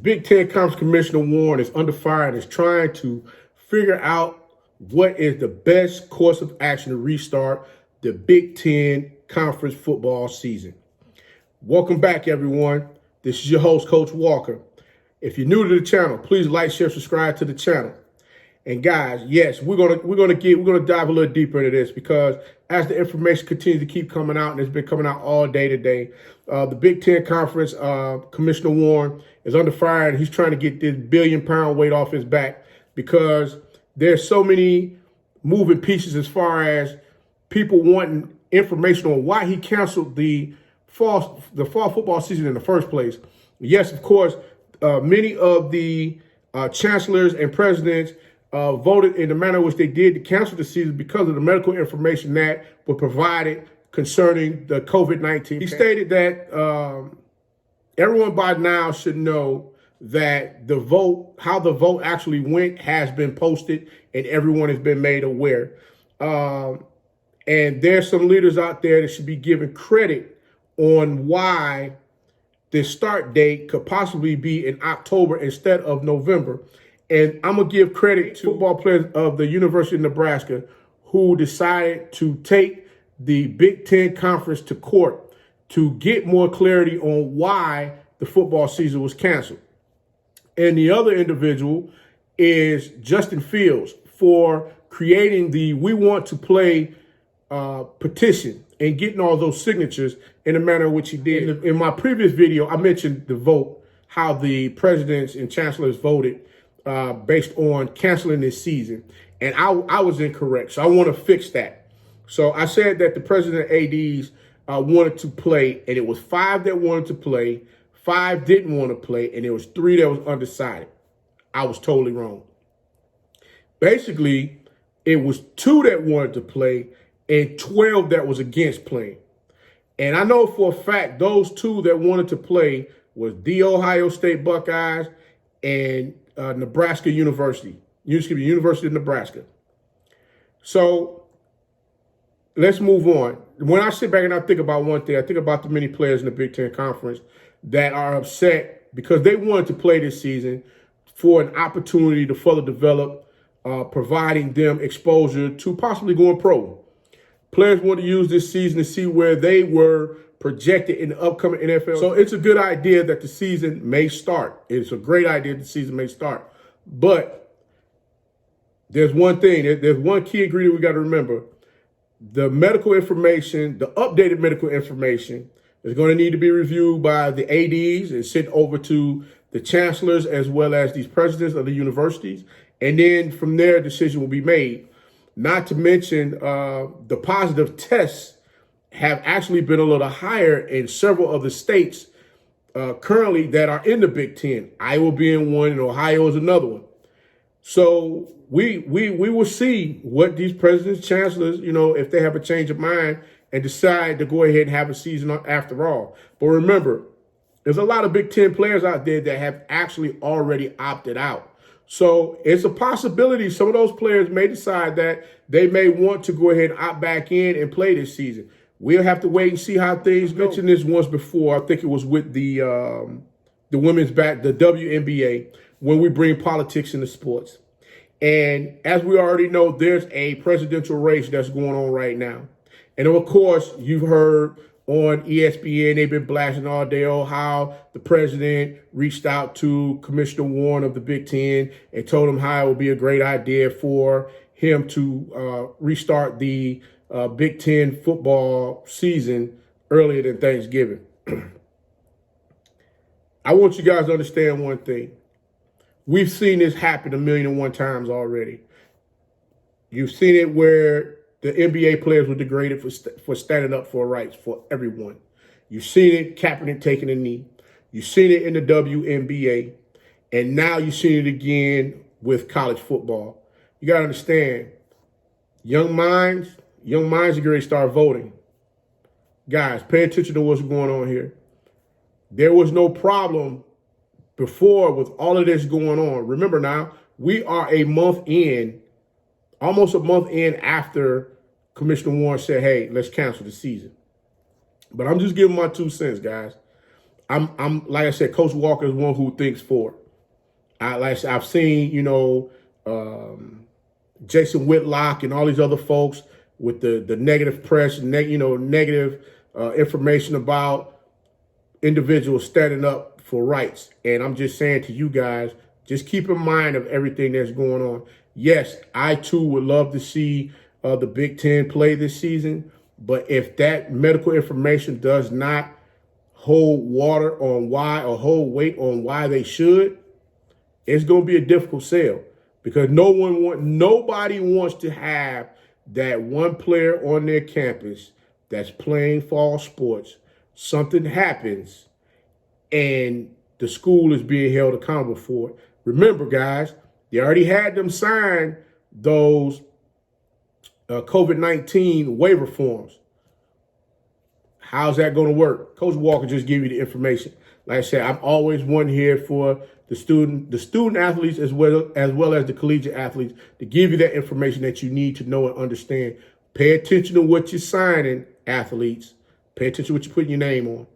Big 10 Conference Commissioner Warren is under fire and is trying to figure out what is the best course of action to restart the Big 10 Conference football season. Welcome back, everyone. This is your host, Coach Walker. If you're new to the channel, please like, share, subscribe to the channel. And guys, yes, we're gonna dive a little deeper into this because as the information continues to keep coming out, and it's been coming out all day today, the Big 10 Conference Commissioner Warren is under fire, and he's trying to get this billion-pound weight off his back because there's so many moving pieces as far as people wanting information on why he canceled the fall football season in the first place. Yes, of course, many of the chancellors and presidents voted in the manner in which they did to cancel the season because of the medical information that was provided concerning the COVID-19. He stated that everyone by now should know that the vote, how the vote actually went, has been posted and everyone has been made aware. And there's some leaders out there that should be given credit on why the start date could possibly be in October instead of November. And I'm going to give credit to football players of the University of Nebraska who decided to take the Big 10 Conference to court to get more clarity on why the football season was canceled. And the other individual is Justin Fields for creating the We Want to Play petition and getting all those signatures in the manner in which he did. In my previous video, I mentioned the vote, how the presidents and chancellors voted based on canceling this season. And I was incorrect. So I want to fix that. So I said that the president ADs wanted to play, and it was 5 that wanted to play, 5 didn't want to play, and there was 3 that was undecided. I was totally wrong. Basically, it was 2 that wanted to play and 12 that was against playing. And I know for a fact those 2 that wanted to play was the Ohio State Buckeyes and Nebraska University of Nebraska. So let's move on. When I sit back and I think about one thing, I think about the many players in the Big 10 Conference that are upset because they wanted to play this season for an opportunity to further develop, providing them exposure to possibly going pro. Players want to use this season to see where they were projected in the upcoming NFL. So it's a good idea that the season may start. It's a great idea that the season may start. But there's one thing, there's one key ingredient we got to remember. The medical information, the updated medical information is going to need to be reviewed by the ADs and sent over to the chancellors as well as these presidents of the universities. And then from there, a decision will be made. Not to mention the positive tests have actually been a little higher in several of the states currently that are in the Big 10. Iowa being one and Ohio is another one. So we will see what these presidents, chancellors, if they have a change of mind and decide to go ahead and have a season after all. But remember, there's a lot of Big 10 players out there that have actually already opted out. So it's a possibility some of those players may decide that they may want to go ahead and opt back in and play this season. We'll have to wait and see how things go. I mentioned this once before. I think it was with the women's the WNBA, when we bring politics into sports. And as we already know, there's a presidential race that's going on right now. And of course, you've heard on ESPN, they've been blasting all day on how the president reached out to Commissioner Warren of the Big 10 and told him how it would be a great idea for him to restart the Big 10 football season earlier than Thanksgiving. I want you guys to understand one thing. We've seen this happen 1,000,001 times already. You've seen it where the NBA players were degraded for standing up for rights for everyone. You've seen it, Kaepernick taking a knee. You've seen it in the WNBA. And now you've seen it again with college football. You got to understand, young minds are going to start voting. Guys, pay attention to what's going on here. There was no problem before with all of this going on. Remember now, we are a month in, almost a month in after Commissioner Warren said, hey, let's cancel the season. But I'm just giving my 2 cents, guys. I'm like I said, Coach Walker is one who thinks forward. I've seen, Jason Whitlock and all these other folks with the negative press, negative information about individuals standing up for rights. And I'm just saying to you guys, just keep in mind of everything that's going on. Yes, I too would love to see the Big Ten play this season, but if that medical information does not hold water on why, or hold weight on why they should, it's going to be a difficult sell, because nobody wants to have that one player on their campus that's playing fall sports, something happens, and the school is being held accountable for it. Remember, guys, they already had them sign those COVID-19 waiver forms. How's that going to work? Coach Walker just gave you the information. Like I said, I'm always one here for the student athletes as well as the collegiate athletes, to give you that information that you need to know and understand. Pay attention to what you're signing, athletes. Pay attention to what you're putting your name on,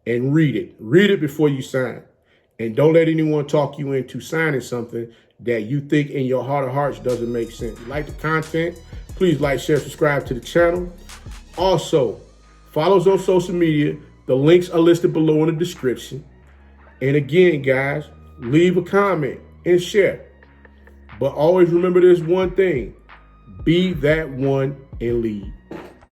and read it. Read it before you sign. And don't let anyone talk you into signing something that you think in your heart of hearts doesn't make sense. If you like the content, please like, share, subscribe to the channel. Also, follow us on social media. The links are listed below in the description. And again, guys, leave a comment and share. But always remember this one thing: be that one and lead.